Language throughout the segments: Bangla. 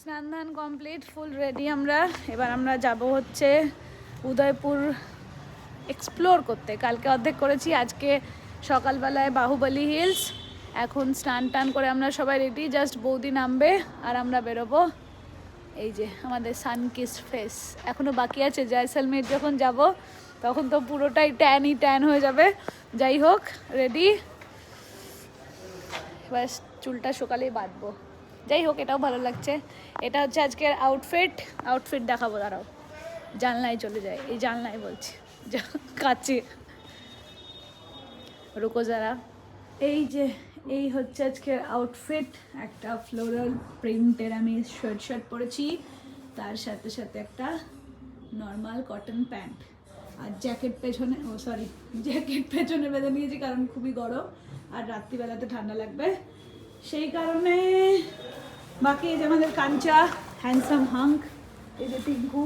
স্নান ধান কমপ্লিট, ফুল রেডি আমরা। এবার আমরা যাব হচ্ছে উদয়পুর এক্সপ্লোর করতে। কালকে অর্ধেক করেছি, আজকে সকালবেলায় বাহুবলী হিলস। এখন স্নান টান করে আমরা সবাই রেডি, জাস্ট বৌদি নামবে আর আমরা বেরোবো। এই যে আমাদের সানকিস ফেস এখনও বাকি আছে। জয়সলমের যখন যাব তখন তো পুরোটাই ট্যান হয়ে যাবে। যাই হোক, রেডি। এবার চুলটা সকালেই বাঁধবো। যাই হোক, এটাও ভালো লাগছে। এটা হচ্ছে আজকের আউটফিট দেখাবো, দাঁড়াও। জানলায় চলে যায়, এই জানলায় বলছি, কাছে রুকো যারা। এই যে এই হচ্ছে আজকের আউটফিট। একটা ফ্লোরাল প্রিন্টের আমি শার্ট পরেছি, তার সাথে সাথে একটা নর্মাল কটন প্যান্ট আর জ্যাকেট পেছনে বেঁধে নিয়েছি, কারণ খুবই গরম আর রাত্রিবেলাতে ঠান্ডা লাগবে, সেই কারণে। বাকি এই যে আমাদের কাঞ্চা, হ্যান্ডসাম হাঙ্ক, এই যে টিঙ্কু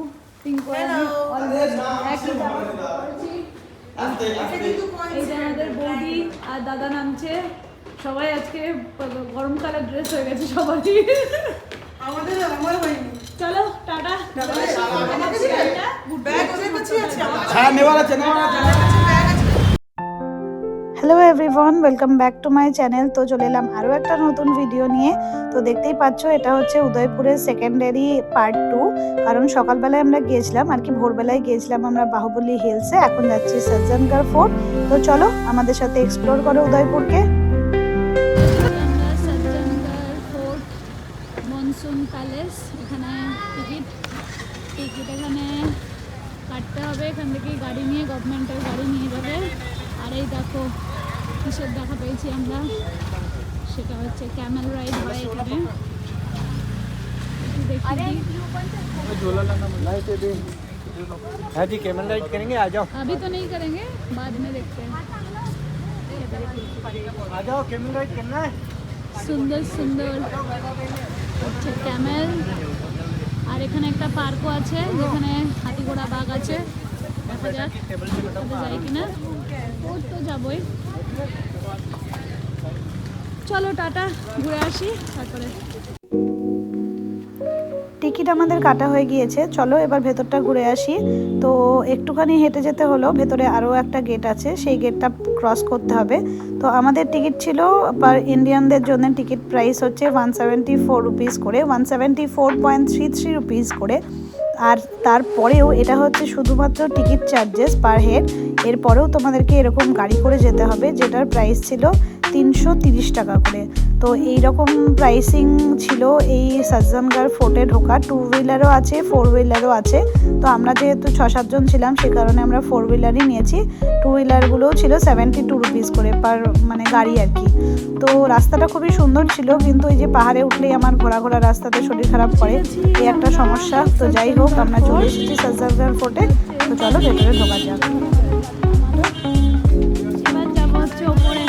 এই যে আমাদের বৌদি আর দাদা নামছে। সবাই আজকে গরমকালের ড্রেস হয়ে গেছে সবারই। আমার হয়নি। চলো tata. Hello everyone, welcome back to my channel. তো চলে এলাম আরও একটা নতুন ভিডিও নিয়ে। তো দেখতেই পাচ্ছ, এটা হচ্ছে উদয়পুরের সেকেন্ডারি পার্ট 2। কারণ সকালবেলায় আমরা গিয়েছিলাম আর কি, ভোরবেলায় গিয়েছিলাম আমরা বাহুবলী হিলসে। এখন যাচ্ছি সজ্জনগড় ফোর্ট। তো চলো আমাদের সাথে এক্সপ্লোর করো উদয়পুরকে। Sajjangarh fort, monsoon palace. এখানে টিকিট এখানে কাটতে হবে। এখান থেকে গাড়ি নিয়ে, গভর্নমেন্টের গাড়ি নিয়ে যাবে। আর এই দেখো কিসের দেখা পেয়েছি আমরা, সেটা হচ্ছে ক্যামেল রাইড হয় এখানে। हाँ जी कैमल राइड करेंगे, आ जाओ। अभी तो नहीं करेंगे, बाद में देखते हैं। आ जाओ, कैमल राइड करना है। সুন্দর সুন্দর হচ্ছে ক্যামেল। আর এখানে একটা পার্কও আছে যেখানে হাতি ঘোড়া বাঘ আছে। দেখা যাক যাই কিনা। ওর তো যাবই। চলো টাটা, ঘুরে আসি তারপরে। টিকিট আমাদের কাটা হয়ে গিয়েছে, চলো এবার ভেতরটা ঘুরে আসি। তো একটুখানি হেঁটে যেতে হলো, ভেতরে আরও একটা গেট আছে, সেই গেটটা ক্রস করতে হবে। তো আমাদের টিকিট ছিল পার ইন্ডিয়ানদের জন্য টিকিট প্রাইস হচ্ছে 174 রুপিস করে, 174.33 রুপিস করে। আর তারপরেও এটা হচ্ছে শুধুমাত্র টিকিট চার্জেস পার হেড। এরপরেও তোমাদেরকে এরকম গাড়ি করে যেতে হবে, যেটার প্রাইস ছিল 330 টাকা করে। তো এই রকম প্রাইসিং ছিল এই সজ্জনগড় ফোর্টে ঢোকা। 2 হুইলারও আছে, 4 হুইলারও আছে। তো আমরা যেহেতু 6-7 জন ছিলাম, সে কারণে আমরা 4 হুইলারই নিয়েছি। 2 হুইলারগুলোও ছিল 72 রুপিস করে পার গাড়ি আর কি। তো রাস্তাটা খুবই সুন্দর ছিল, কিন্তু এই যে পাহাড়ে উঠলেই আমার ঘোরা রাস্তাতে শরীর খারাপ করে, এই একটা সমস্যা। তো যাই হোক, আমরা চলে এসেছি সজ্জনগড় ফোর্টে। তো চলো ভেতরে ঢোকা যাক। এবার যাবো হচ্ছে ওপরে।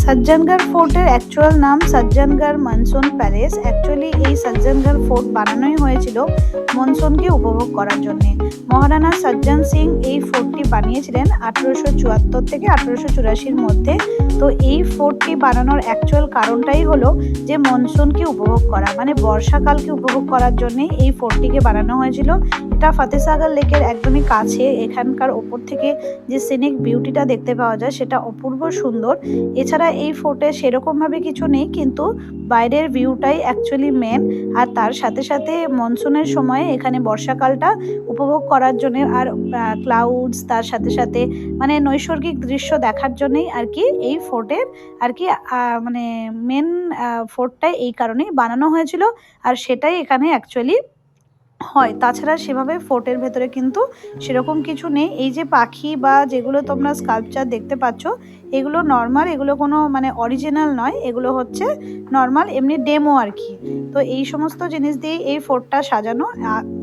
সজ্জনগড় ফোর্টের অ্যাকচুয়াল নাম সজ্জনগড় মনসুন প্যালেস। অ্যাকচুয়ালি এই সজ্জনগড় ফোর্ট বানানোই হয়েছিল মনসুনকে উপভোগ করার জন্য। মহারানা সজ্জন সিং এই ফোর্টটি বানিয়েছিলেন 1874 থেকে 1884 মধ্যে। তো এই ফোর্টটি বানানোর অ্যাকচুয়াল কারণটাই হলো যে মনসুনকে উপভোগ করা, মানে বর্ষাকালকে উপভোগ করার জন্যে এই ফোর্টটিকে বানানো হয়েছিল। এটা ফতেসাগর লেকের একদমই কাছে। এখানকার ওপর থেকে যে সিনিক বিউটিটা দেখতে পাওয়া যায় সেটা অপূর্ব সুন্দর। এছাড়া এই ফোর্টে সেরকমভাবে কিছু নেই, কিন্তু বাইরের ভিউটাই অ্যাকচুয়ালি মেন। আর তার সাথে সাথে মনসুনের সময় এখানে বর্ষাকালটা উপভোগ করার জন্য, আর ক্লাউডস, তার সাথে সাথে মানে নৈসর্গিক দৃশ্য দেখার জন্যই আর কি এই ফোর্টের আর কি মানে মেন ফোর্টটাই এই কারণেই বানানো হয়েছিল। আর সেটাই এখানে অ্যাকচুয়ালি হয়। তাছাড়া সেভাবে ফোর্টের ভেতরে কিন্তু সেরকম কিছু নেই। এই যে পাখি বা যেগুলো তোমরা স্কাল্পচার দেখতে পাচ্ছ, এগুলো নর্মাল, এগুলো কোনো মানে অরিজিনাল নয়, এগুলো হচ্ছে নর্মাল এমনি ডেমো আর কি। তো এই সমস্ত জিনিস দিয়ে এই ফোর্টটা সাজানো।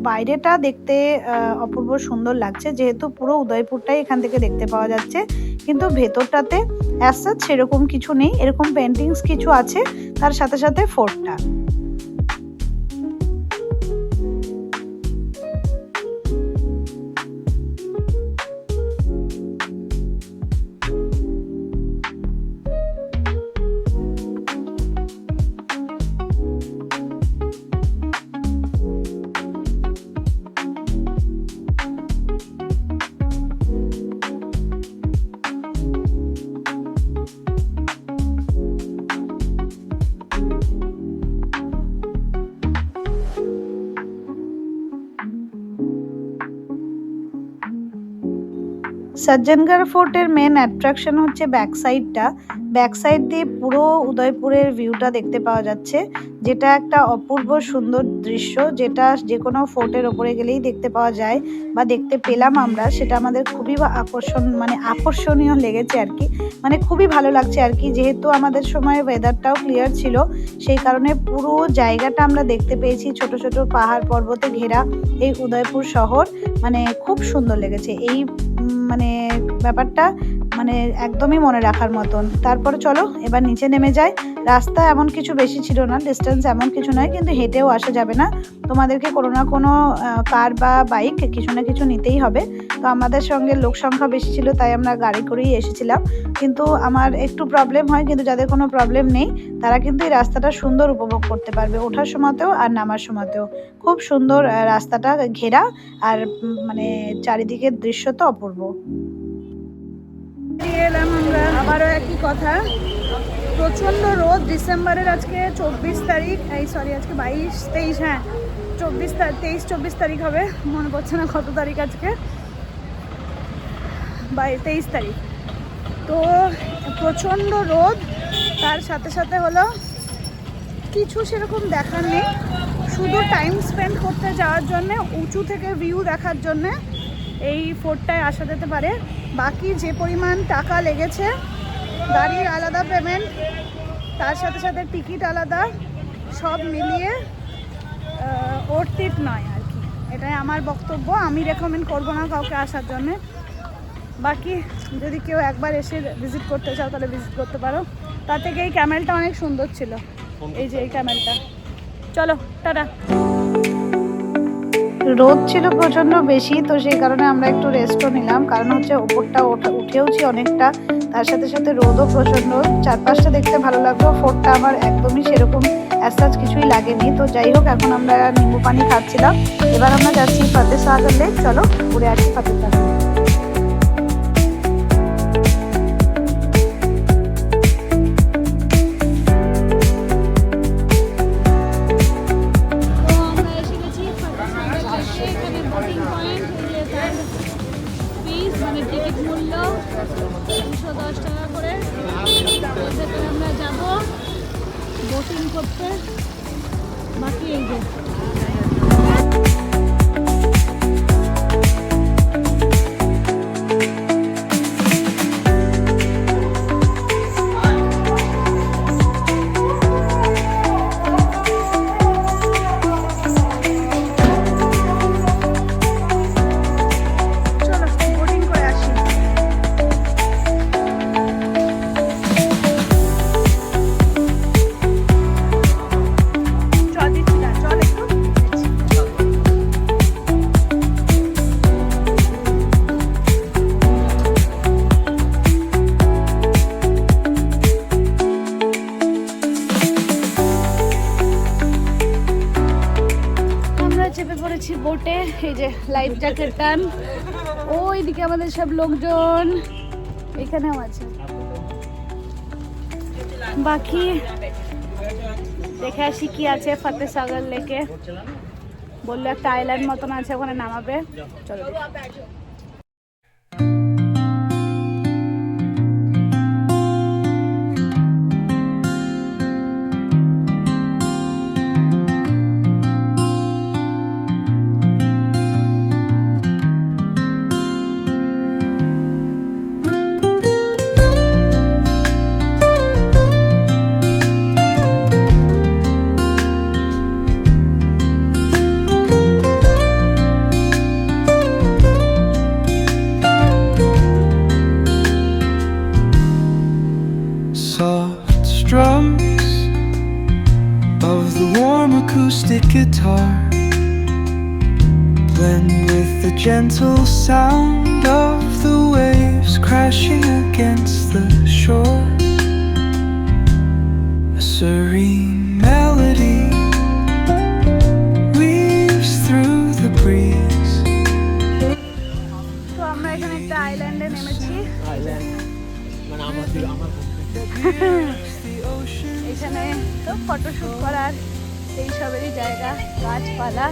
বাইরেটা দেখতে অপূর্ব সুন্দর লাগছে, যেহেতু পুরো উদয়পুরটাই এখান থেকে দেখতে পাওয়া যাচ্ছে, কিন্তু ভেতরটাতে অ্যাজ সাচ সেরকম কিছু নেই। এরকম পেন্টিংস কিছু আছে, তার সাথে সাথে ফোর্টটা। সজ্জনগড় ফোর্টের মেন অ্যাট্রাকশন হচ্ছে ব্যাক সাইডটা। ব্যাক সাইড দিয়ে পুরো উদয়পুরের ভিউটা দেখতে পাওয়া যাচ্ছে, যেটা একটা অপূর্ব সুন্দর দৃশ্য, যেটা যে কোনো ফোর্টের ওপরে গেলেই দেখতে পাওয়া যায় বা দেখতে পেলাম আমরা। সেটা আমাদের খুবই আকর্ষণীয় লেগেছে আর কি, মানে খুবই ভালো লাগছে আর কি। যেহেতু আমাদের সময় ওয়েদারটাও ক্লিয়ার ছিল, সেই কারণে পুরো জায়গাটা আমরা দেখতে পেয়েছি, ছোট ছোট পাহাড় পর্বতে ঘেরা এই উদয়পুর শহর, মানে খুব সুন্দর লেগেছে এই মানে ব্যাপারটা, মানে একদমই মনে রাখার মতন। তারপরে চলো এবার নিচে নেমে যাই। রাস্তা এমন কিছু বেশি ছিল না, ডিস্টেন্স এমন কিছু নয়, কিন্তু হেঁটেও আসা যাবে না, তোমাদেরকে কোনো না কোনো কার বা বাইক কিছু না কিছু নিতেই হবে। তো আমাদের সঙ্গে লোক সংখ্যা বেশি ছিল, তাই আমরা গাড়ি করেই এসেছিলাম। কিন্তু আমার একটু প্রবলেম হয়, কিন্তু যাদের কোনো প্রবলেম নেই তারা কিন্তু এই রাস্তাটা সুন্দর উপভোগ করতে পারবে, ওঠার সময়তেও আর নামার সময়তেও। খুব সুন্দর রাস্তাটা ঘেরা, আর মানে চারিদিকের দৃশ্য তো অপূর্ব। এলাম আমরা, আবারও একই কথা, প্রচণ্ড রোদ। ডিসেম্বরের আজকে 24 তারিখ, আজকে 22-23, হ্যাঁ 23-24 তারিখ হবে, মনে পড়ছে না কত তারিখ আজকে, 23 তারিখ। তো প্রচণ্ড রোদ, তার সাথে সাথে হলো কিছু সেরকম দেখার নেই, শুধু টাইম স্পেন্ড করতে যাওয়ার জন্যে, উঁচু থেকে ভিউ দেখার জন্যে এই ফোর্টটায় আসা যেতে পারে। বাকি যে পরিমাণ টাকা লেগেছে, গাড়ির আলাদা পেমেন্ট, তার সাথে সাথে টিকিট আলাদা, সব মিলিয়ে worth it নয় আর কি, এটাই আমার বক্তব্য। আমি রেকমেন্ড করবো না কাউকে আসার জন্যে। বাকি যদি কেউ একবার এসে ভিজিট করতে চাও তাহলে ভিজিট করতে পারো। তার থেকে এই ক্যামেলটা অনেক সুন্দর ছিল, এই যে এই ক্যামেলটা। চলো টাটা। রোদ ছিল প্রচণ্ড বেশি, তো সেই কারণে আমরা একটু রেস্টও নিলাম, কারণ হচ্ছে ওপরটা উঠেওছি অনেকটা, তার সাথে সাথে রোদও প্রচণ্ড। চারপাশটা দেখতে ভালো লাগলো, ফোর্টটা আমার একদমই সেরকম অ্যাজ কিছুই লাগেনি। তো যাই হোক, এখন আমরা নিম্বু পানি খাচ্ছিলাম। এবার আমরা যাচ্ছি ফতেসাগর লেক, চলো ঘুরে আসি ফতেসাগর। টিকিট মূল্য 210 টাকা করে। ভেতরে আমরা যাব বোটিং করতে। বাকি এই যে বোটে, এই যে লাইফ জ্যাকেট টান, ওইদিকে আমাদের সব লোকজন, এখানেও আছে। বাকি দেখে আসি কি আছে ফতেসাগর লেকে। বললো একটা আইল্যান্ড মতন আছে, ওখানে নামাবে, চলো। acoustic guitar blend with the gentle sound of the waves crashing against the shore. A serene melody weaves through the breeze. তো আমরা এখানে একটা আইল্যান্ডে নেমেছি। এখানে তো ফটোশুট করার এই সবেরই জায়গা, গাছপালা,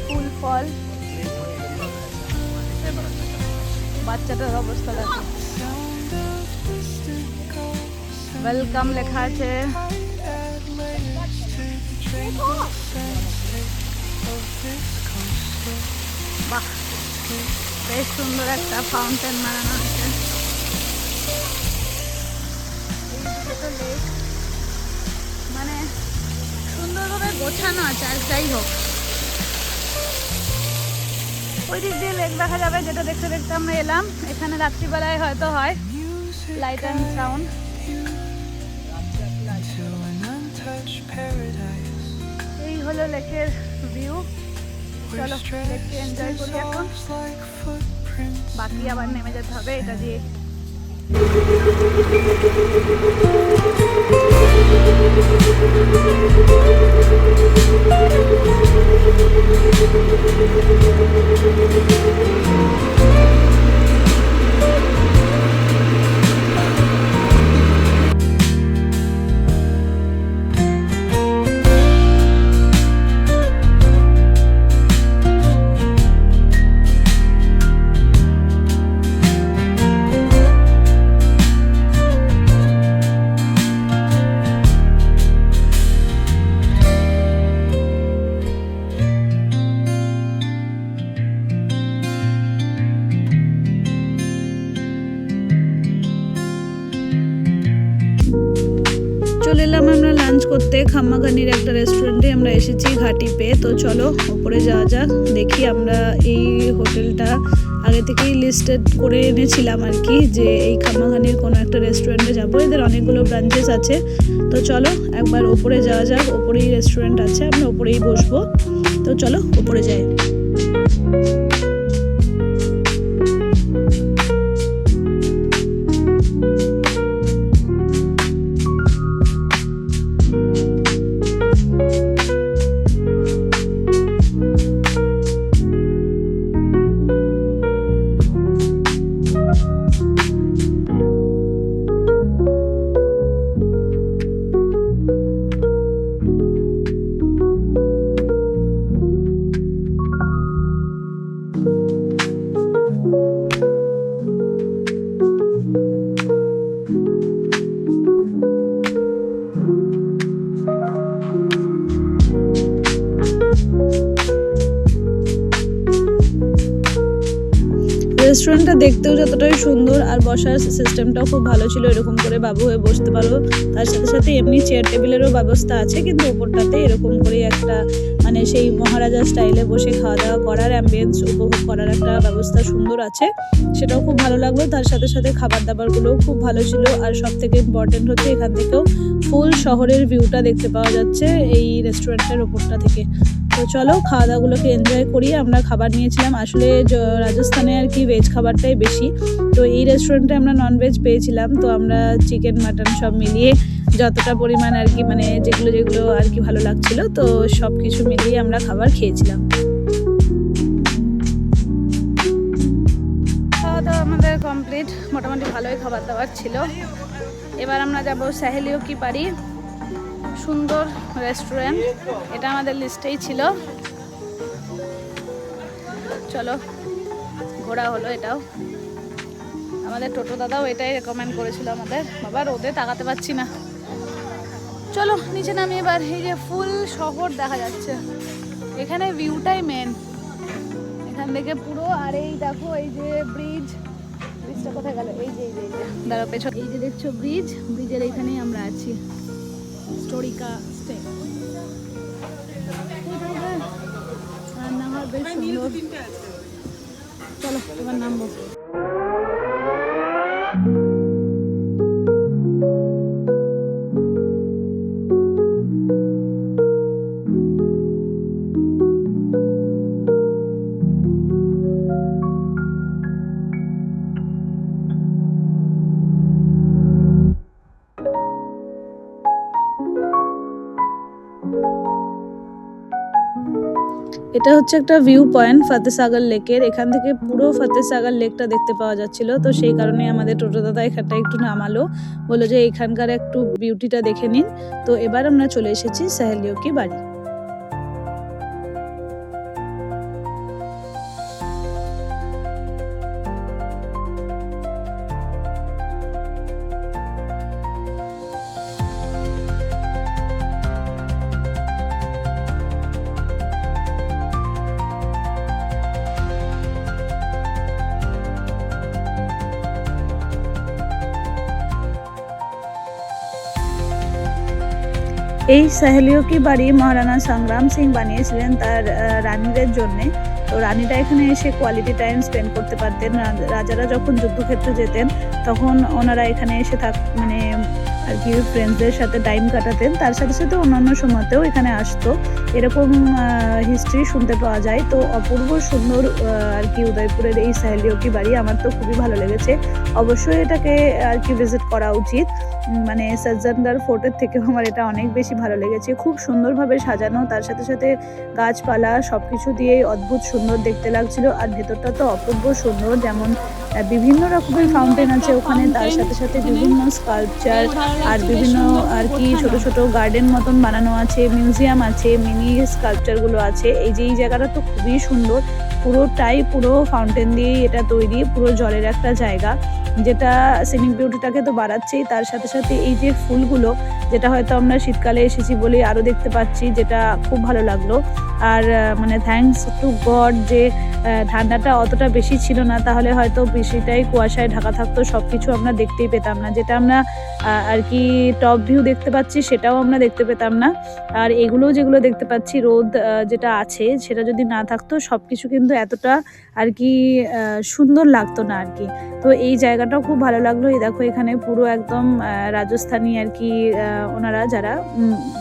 ফুল ফল। বাচ্চাটার অবস্থা দেখো, ওয়েলকাম লেখা আছে। বাহ, বেশ সুন্দর একটা ফাউন্টেন বানানো আছে। এইদিকে তো লেক, মানে সুন্দরভাবে গোছানো আছে। আর যাই হোক, ওই দিক দিয়ে লেক দেখা যাবে, যেটা দেখতে দেখতে আমরা এলাম। এখানে রাত্রিবেলায় হয়তো হয় লাইট অ্যান্ড সাউন্ড। এই হলো লেকের ভিউ। চলো লেককে এনজয় করি এখন, বাকি আবার নেমে যেতে হবে এটা দিয়ে। চলে এলাম আমরা লাঞ্চ করতে খাম্মাগানির একটা রেস্টুরেন্টে আমরা এসেছি, ঘাটি পে। তো চলো উপরে যাওয়া যাক। দেখি, আমরা এই হোটেলটা আগে থেকেই লিস্টেড করে এনেছিলাম আর কি, যে এই খাম্মাগানির কোনো একটা রেস্টুরেন্টে যাব। এদের অনেকগুলো ব্রাঞ্চেস আছে। তো চলো একবার উপরে যাওয়া যাক। উপরেই রেস্টুরেন্ট আছে, আমরা উপরেই বসবো। তো চলো উপরে যাই। রেস্টুরেন্টটা দেখতেও যতটাই সুন্দর, আর বসার সিস্টেমটাও খুব ভালো ছিল। এরকম করে বাবু হয়ে বসতে পারো। তার সাথে সাথে এমনি চেয়ার টেবিলেরও ব্যবস্থা আছে, কিন্তু ওপরটাতে এরকম করে একটা মানে সেই মহারাজা স্টাইলে বসে খাওয়া দাওয়া করার, অ্যাম্বিয়েন্স উপভোগ করার একটা ব্যবস্থা সুন্দর আছে। সেটাও খুব ভালো লাগলো। তার সাথে সাথে খাবার দাবারগুলোও খুব ভালো ছিল। আর সব থেকে ইম্পর্টেন্ট হচ্ছে এখান থেকেও ফুল শহরের ভিউটা দেখতে পাওয়া যাচ্ছে এই রেস্টুরেন্টের ওপরটা থেকে। তো চলো খাওয়া দাওয়াগুলোকে এনজয় করি। আমরা খাবার নিয়েছিলাম আসলে রাজস্থানে আর কি ভেজ খাবারটাই বেশি, তো এই রেস্টুরেন্টে আমরা ননভেজ পেয়েছিলাম। তো আমরা চিকেন মাটন সব মিলিয়ে যতটা পরিমাণ আর কি, মানে যেগুলো যেগুলো আর কি ভালো লাগছিল, তো সব কিছু মিলিয়ে আমরা খাবার খেয়েছিলাম। খাওয়া দাওয়া আমাদের কমপ্লিট, মোটামুটি ভালোই খাবার দাবার ছিল। এবার আমরা যাব সাহেলিও কি পারি, সুন্দর রেস্টুরেন্ট, এটা আমাদের লিস্টেই ছিল। চলো ঘোরা হলো এটাও। আমাদের টোটো দাদাও এটাই রেকমেন্ড করেছিল আমাদের। বাবা রোদে তাকাতে পারছি না। চলো নিচে নামি এবার। এই যে ফুল শহর দেখা যাচ্ছে, এখানে ভিউটাই মেন এখান থেকে পুরো। আর এই দেখো এই যে ব্রিজটা কোথায় গেল, এই যে দাঁড়াও পেছনে, এই যে দেখছো ব্রিজের এইখানেই আমরা আছি, স্টোরিকা স্টে। রান্নাঘর বেশ সুন্দর। চলো এবার নামবো। এটা হচ্ছে একটা ভিউ পয়েন্ট ফতেসাগর লেকের। এখান থেকে পুরো ফতেসাগর লেকটা দেখতে পাওয়া যাচ্ছিল। তো সেই কারণে আমাদের টোটো দাদা এখানটা একটু নামালো, বললো যে এখানকার একটু বিউটিটা দেখে নিন। তো এবার আমরা চলে এসেছি সাহেলিও কি বাড়ি। এই সাহেলিও কি বাড়ি মহারানা সংগ্রাম সিং বানিয়েছিলেন তার রানীদের জন্যে। তো রানীরা এখানে এসে কোয়ালিটি টাইম স্পেন্ড করতে পারতেন। রাজারা যখন যুদ্ধক্ষেত্রে যেতেন তখন ওনারা এখানে এসে মানে আর কি ফ্রেন্ডসদের সাথে টাইম কাটাতেন। তার সাথে সাথে অন্যান্য সময়তেও এখানে আসতো, এরকম হিস্ট্রি শুনতে পাওয়া যায়। তো অপূর্ব সুন্দর আর কি উদয়পুরের এই সাহেলিও কি বাড়ি, আমার তো খুবই ভালো লেগেছে। অবশ্যই এটাকে আর কি ভিজিট করা উচিত। মানে সজ্জনগড় ফোর্টের থেকেও আমার এটা অনেক বেশি ভালো লেগেছে। খুব সুন্দরভাবে সাজানো, তার সাথে সাথে গাছপালা সব কিছু দিয়েই অদ্ভুত সুন্দর দেখতে লাগছিল। আর ভেতরটা তো অপূর্ব সুন্দর, যেমন বিভিন্ন রকমের ফাউন্টেন আছে ওখানে, তার সাথে সাথে বিভিন্ন স্কাল্পচার আর বিভিন্ন আর কি ছোট ছোট গার্ডেন মতন বানানো আছে, মিউজিয়াম আছে, মিনি স্কাল্পচারগুলো আছে। এই যে এই জায়গাটা তো খুবই সুন্দর, পুরোটাই পুরো ফাউন্টেন দিয়েই এটা তৈরি, পুরো জলের একটা জায়গা, যেটা সিনিক বিউটিটাকে তো বাড়াচ্ছেই। তার সাথে সাথে এই যে ফুলগুলো, যেটা হয়তো আমরা শীতকালে এসেছি বলেই আরও দেখতে পাচ্ছি, যেটা খুব ভালো লাগলো। আর মানে থ্যাঙ্কস টু গড যে ঠান্ডাটা অতটা বেশি ছিল না, তাহলে হয়তো বেশিটাই কুয়াশায় ঢাকা থাকতো, সব কিছু আমরা দেখতেই পেতাম না। যেটা আমরা আর কি টপ ভিউ দেখতে পাচ্ছি সেটাও আমরা দেখতে পেতাম না। আর এগুলো যেগুলো দেখতে পাচ্ছি রোদ যেটা আছে, সেটা যদি না থাকতো সব কিছু কিন্তু এতটা আর কি সুন্দর লাগতো না আর কি। তো এই জায়গাটাও খুব ভালো লাগলো। এই দেখো এখানে পুরো একদম রাজস্থানী আর কি ওনারা যারা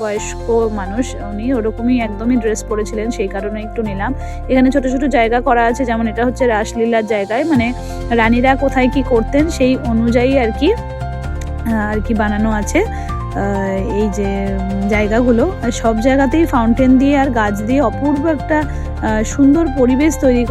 বয়স্ক মানুষ, উনি ওরকমই একদমই ড্রেস পরেছিলেন, সেই কারণে একটু নিলাম। এখানে ছোট ছোট জায়গা করা আছে, যেমন এটা হচ্ছে রাসলীলার জায়গায়, মানে রানীরা কোথায় কি করতেন সেই অনুযায়ী আর কি বানানো আছে এই যে জায়গাগুলো। সব জায়গাতেই ফাউন্টেন দিয়ে আর গাছ দিয়ে অপূর্ব একটা সুন্দর পরিবেশ তৈরি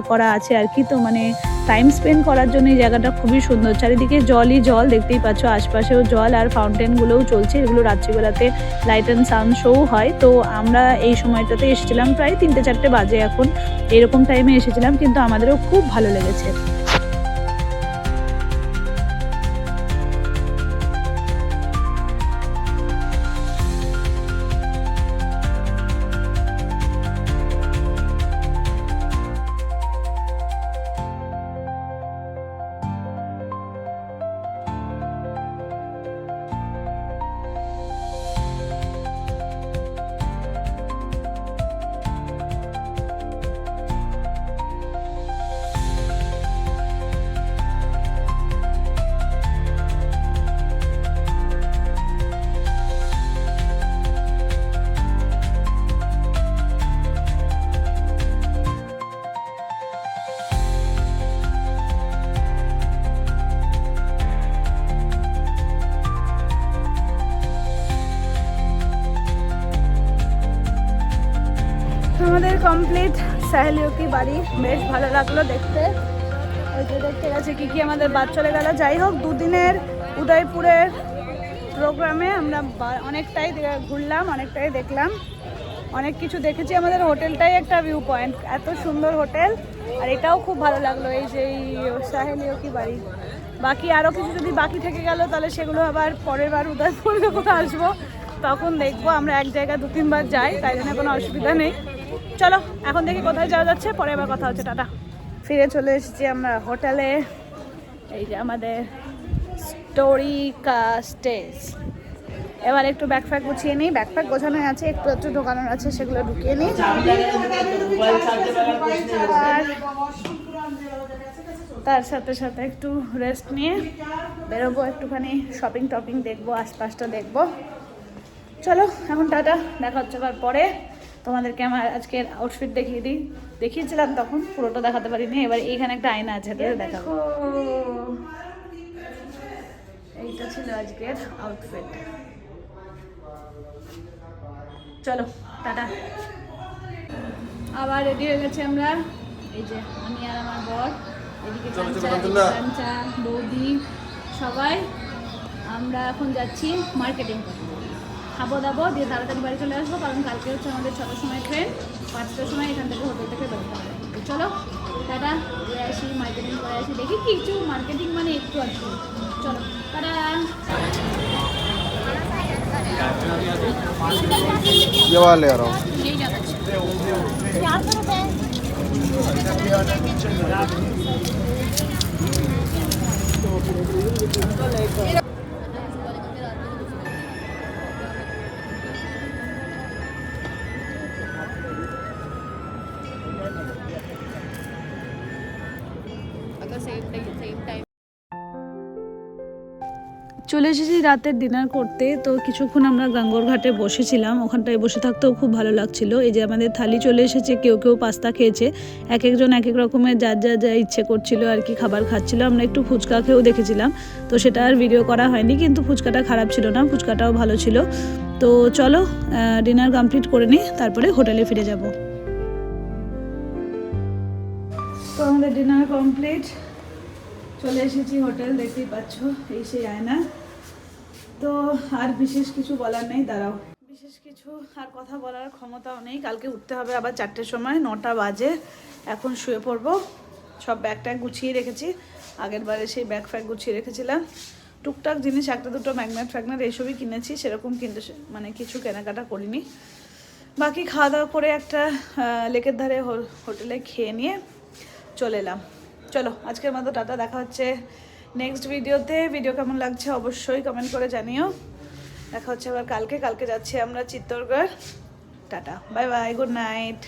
করা আছে আর কি। তো মানে টাইম স্পেন্ড করার জন্য এই জায়গাটা খুবই সুন্দর। চারিদিকে জলই জল, দেখতেই পাচ্ছ, আশপাশেও জল আর ফাউন্টেনগুলোও চলছে। এগুলো রাত্রিবেলাতে লাইট অ্যান্ড সাউন্ড শো হয়। তো আমরা এই সময়টাতে এসেছিলাম প্রায় 3-4 বাজে, এখন এরকম টাইমে এসেছিলাম, কিন্তু আমাদেরও খুব ভালো লেগেছে। আমাদের কমপ্লিট সাহেলিও কি বাড়ি, বেশ ভালো লাগলো দেখতে। ওই যে দেখতে গেছে কি আমাদের বাদ চলে গেল। যাই হোক, দুদিনের উদয়পুরের প্রোগ্রামে আমরা অনেকটাই ঘুরলাম, অনেকটাই দেখলাম, অনেক কিছু দেখেছি। আমাদের হোটেলটাই একটা ভিউ পয়েন্ট, এত সুন্দর হোটেল। আর এটাও খুব ভালো লাগলো, এই যে সাহেলিও কি বাড়ি। বাকি আরও কিছু যদি বাকি থেকে গেল তাহলে সেগুলো আবার পরের বার উদয়পুর যখন আসবো তখন দেখবো। আমরা এক জায়গায় 2-3 বার যাই, তাই জন্য কোনো অসুবিধা নেই। চলো এখন দেখি কোথায় যাওয়া যাচ্ছে, পরে আবার কথা হচ্ছে। টাটা। ফিরে চলে এসেছি আমরা হোটেলে। এই যে আমাদের স্টোরিকা স্টেজ। এবার একটু ব্যাকপ্যাক গুছিয়ে নিই, ব্যাকপ্যাক গোছানো আছে, একটু ঢোকানোর আছে, সেগুলো ঢুকিয়ে নিই। আর তার সাথে সাথে একটু রেস্ট নিয়ে বেরোবো, একটুখানি শপিং টপিং দেখবো, আশপাশটা দেখবো। চলো এখন টাটা, দেখা হচ্ছে আবার পরে। তোমাদেরকে আমার আজকের আউটফিট দেখিয়েছিলাম তখন, পুরোটা দেখাতে পারিনি। এবার এইখানে একটা আয়না আছে, দেখাবো। এইটা ছিল আজকের আউটফিট। চলো টাটা। আবার রেডি হয়ে গেছে আমরা, এই যে আমি আর আমার বর, এদিকে কাঞ্চা, বৌদি, সবাই আমরা এখন যাচ্ছি মার্কেটিং করতে, খাবো দাবো দিয়ে তাড়াতাড়ি বাড়ি চলে আসবো, কারণ কালকে হচ্ছে আমাদের 6টার সময় ট্রেন, 5টার সময় এখান থেকে হোটেল থেকে বেরোতে হবে। তো চলো টাটা, ঘুরে আসি, মার্কেটিং করে আসি, দেখি কিছু মার্কেটিং মানে একটু আছে, চলো টাটা। ये वाले आ रहा हूँ চলে এসেছি রাতের ডিনার করতে। তো কিছুক্ষণ আমরা গাঙ্গর ঘাটে বসেছিলাম, ওখানটায় বসে থাকতেও খুব ভালো লাগছিল। এই যে আমাদের থালি চলে এসেছে, কেউ কেউ পাস্তা খেয়েছে, এক একজন এক এক রকমের যা যা যা ইচ্ছে করছিল আর কি খাবার খাচ্ছিল। আমরা একটু ফুচকা খেয়েও দেখেছিলাম, তো সেটা আর ভিডিও করা হয়নি, কিন্তু ফুচকাটা খারাপ ছিল না, ফুচকাটাও ভালো ছিল। তো চলো ডিনার কমপ্লিট করে নিই, তারপরে হোটেলে ফিরে যাব। তো আমাদের ডিনার কমপ্লিট, চলে এসেছি হোটেল, দেখতেই পাচ্ছ এই সেই আয়না। তো আর বিশেষ কিছু বলার নেই, দাঁড়াও, বিশেষ কিছু আর কথা বলার ক্ষমতাও নেই। কালকে উঠতে হবে আবার 4টের সময়, 9টা বাজে, এখন শুয়ে পড়বো। সব ব্যাগ ট্যাগ গুছিয়ে রেখেছি, আগের বারে সেই ব্যাগ ফ্যাগ গুছিয়ে রেখেছিলাম। টুকটাক জিনিস একটা দুটো ম্যাগনেট ফ্যাগনেট এইসবই কিনেছি, সেরকম কিন্তু মানে কিছু কেনাকাটা করিনি। বাকি খাওয়া দাওয়া করে একটা লেকের ধারে হোটেলে খেয়ে নিয়ে চলে এলাম। চলো আজকের মতো টাটা, দেখা হচ্ছে নেক্সট ভিডিওতে। ভিডিও কেমন লাগছে অবশ্যই কমেন্ট করে জানিও। দেখা হচ্ছে আবার কালকে যাচ্ছি আমরা Chittorgarh. Tata, bye bye, good night.